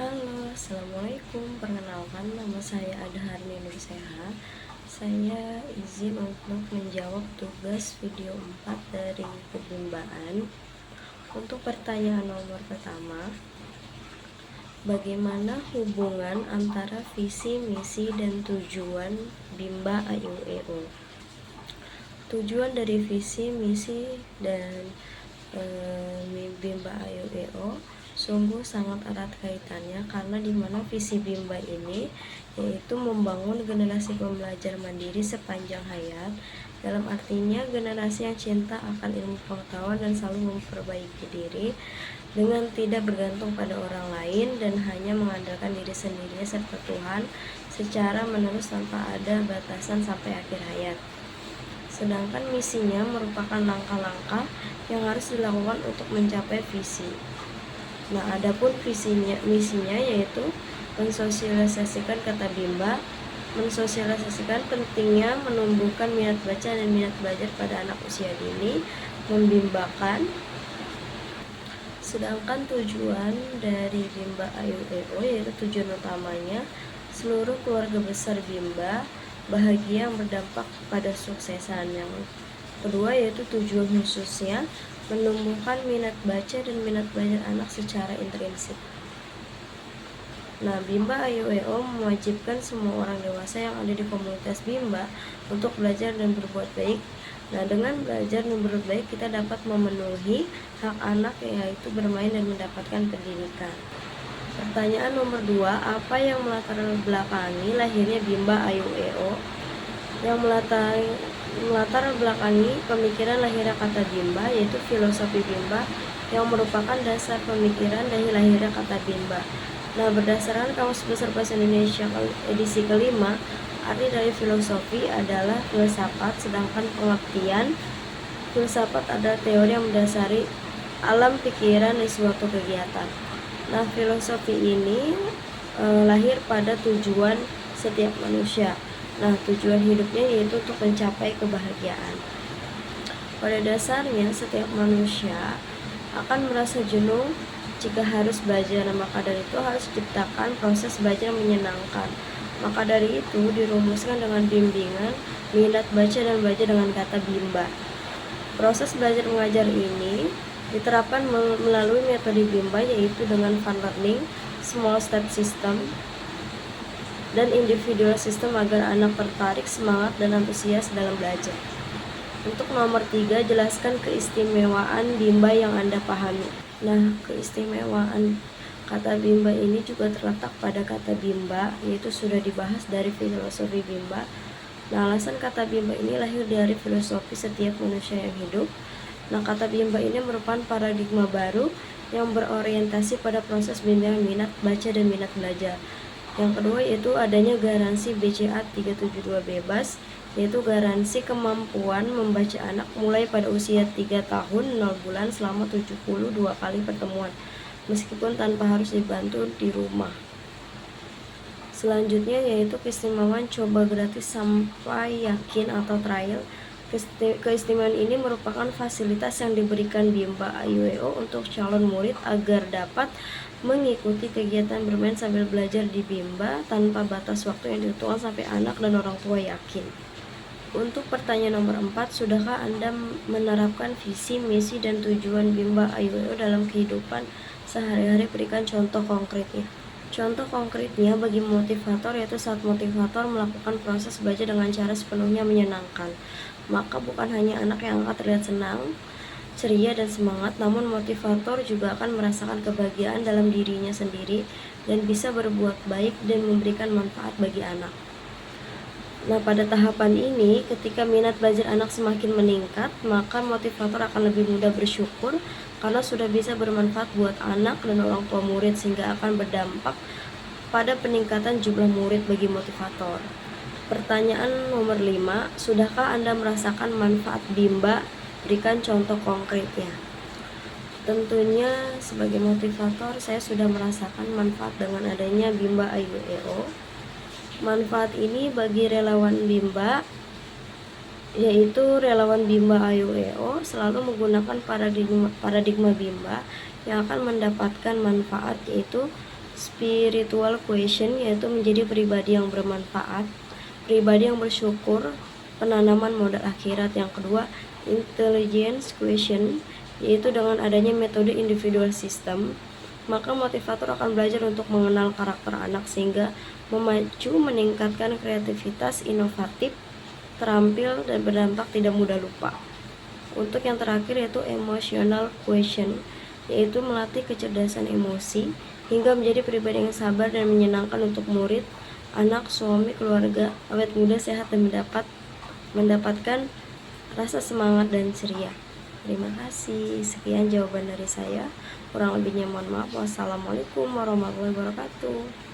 Halo, Assalamualaikum. Perkenalkan, nama saya Adharni Nurseha. Saya izin untuk menjawab tugas video 4 dari kebimbaan. Untuk pertanyaan nomor pertama, bagaimana hubungan antara visi, misi, dan tujuan Bimba AYUEO? Tujuan dari visi, misi, dan Bimba AYUEO sungguh sangat erat kaitannya, karena dimana visi Bimba ini yaitu membangun generasi pembelajar mandiri sepanjang hayat, dalam artinya generasi yang cinta akan ilmu pengetahuan dan selalu memperbaiki diri dengan tidak bergantung pada orang lain dan hanya mengandalkan diri sendiri serta Tuhan secara menerus tanpa ada batasan sampai akhir hayat. Sedangkan misinya merupakan langkah-langkah yang harus dilakukan untuk mencapai visi. Nah, adapun misinya yaitu mensosialisasikan kata Bimba, mensosialisasikan pentingnya menumbuhkan minat baca dan minat belajar pada anak usia dini, membimbakan. Sedangkan tujuan dari Bimba AYUEO yaitu tujuan utamanya seluruh keluarga besar Bimba bahagia yang berdampak pada suksesan. Yang kedua yaitu tujuan khususnya menumbuhkan minat baca dan minat belajar anak secara intrinsik. Nah, Bimba AYUEO mewajibkan semua orang dewasa yang ada di komunitas Bimba untuk belajar dan berbuat baik. Nah, dengan belajar dan berbuat baik kita dapat memenuhi hak anak, yaitu bermain dan mendapatkan pendidikan. Pertanyaan nomor 2, apa yang melatar belakangi lahirnya Bimba AYUEO? Yang melatar belakangi pemikiran lahirnya kata Bimba yaitu filosofi Bimba yang merupakan dasar pemikiran dari lahirnya kata Bimba. Nah, berdasarkan Kamus Besar Bahasa Indonesia edisi kelima, arti dari filosofi adalah filsafat, sedangkan pengertian filsafat adalah teori yang mendasari alam pikiran di suatu kegiatan. Nah, filosofi ini lahir pada tujuan setiap manusia. Nah, tujuan hidupnya yaitu untuk mencapai kebahagiaan. Pada dasarnya, setiap manusia akan merasa jenuh jika harus belajar. Maka dari itu harus diciptakan proses belajar yang menyenangkan. Maka dari itu dirumuskan dengan bimbingan, minat baca dan belajar dengan kata Bimba. Proses belajar mengajar ini diterapkan melalui metode Bimba yaitu dengan fun learning, small step system, dan individual system agar anak tertarik, semangat, dan antusias dalam belajar. Untuk nomor 3, jelaskan keistimewaan Bimba yang Anda pahami. Nah, keistimewaan kata Bimba ini juga terletak pada kata Bimba, yaitu sudah dibahas dari filosofi Bimba. Nah, alasan kata Bimba ini lahir dari filosofi setiap manusia yang hidup. Nah, kata Bimba ini merupakan paradigma baru yang berorientasi pada proses bimbingan minat baca dan minat belajar. Yang kedua yaitu adanya garansi BCA 372 bebas, yaitu garansi kemampuan membaca anak mulai pada usia 3 tahun 0 bulan selama 72 kali pertemuan, meskipun tanpa harus dibantu di rumah. Selanjutnya yaitu keistimewaan coba gratis sampai yakin atau trial. Keistimewaan ini merupakan fasilitas yang diberikan Bimba AYUEO untuk calon murid agar dapat mengikuti kegiatan bermain sambil belajar di Bimba tanpa batas waktu yang ditentukan sampai anak dan orang tua yakin. Untuk pertanyaan nomor 4, sudahkah Anda menerapkan visi, misi, dan tujuan Bimba AYUEO dalam kehidupan sehari-hari? Berikan contoh konkretnya. Contoh konkretnya bagi motivator yaitu saat motivator melakukan proses belajar dengan cara sepenuhnya menyenangkan, maka bukan hanya anak yang akan terlihat senang, ceria, dan semangat, namun motivator juga akan merasakan kebahagiaan dalam dirinya sendiri dan bisa berbuat baik dan memberikan manfaat bagi anak. Nah, pada tahapan ini, ketika minat belajar anak semakin meningkat, maka motivator akan lebih mudah bersyukur karena sudah bisa bermanfaat buat anak dan orang tua murid, sehingga akan berdampak pada peningkatan jumlah murid bagi motivator. Pertanyaan nomor 5, sudahkah Anda merasakan manfaat Bimba? Berikan contoh konkretnya. Tentunya sebagai motivator saya sudah merasakan manfaat dengan adanya Bimba AYUEO. Manfaat ini bagi relawan Bimba yaitu relawan Bimba AYUEO selalu menggunakan paradigma Bimba yang akan mendapatkan manfaat, yaitu Spiritual quotient yaitu menjadi pribadi yang bermanfaat, pribadi yang bersyukur, penanaman modal akhirat. Yang kedua, intelligence quotient yaitu dengan adanya metode individual system, maka motivator akan belajar untuk mengenal karakter anak sehingga memacu meningkatkan kreativitas, inovatif, terampil, dan berdampak tidak mudah lupa. Untuk yang terakhir yaitu emotional quotient yaitu melatih kecerdasan emosi hingga menjadi pribadi yang sabar dan menyenangkan untuk murid, anak, suami, keluarga, awet muda, sehat, dan mendapatkan rasa semangat dan ceria. Terima kasih. Sekian jawaban dari saya. Kurang lebihnya mohon maaf. Wassalamualaikum warahmatullahi wabarakatuh.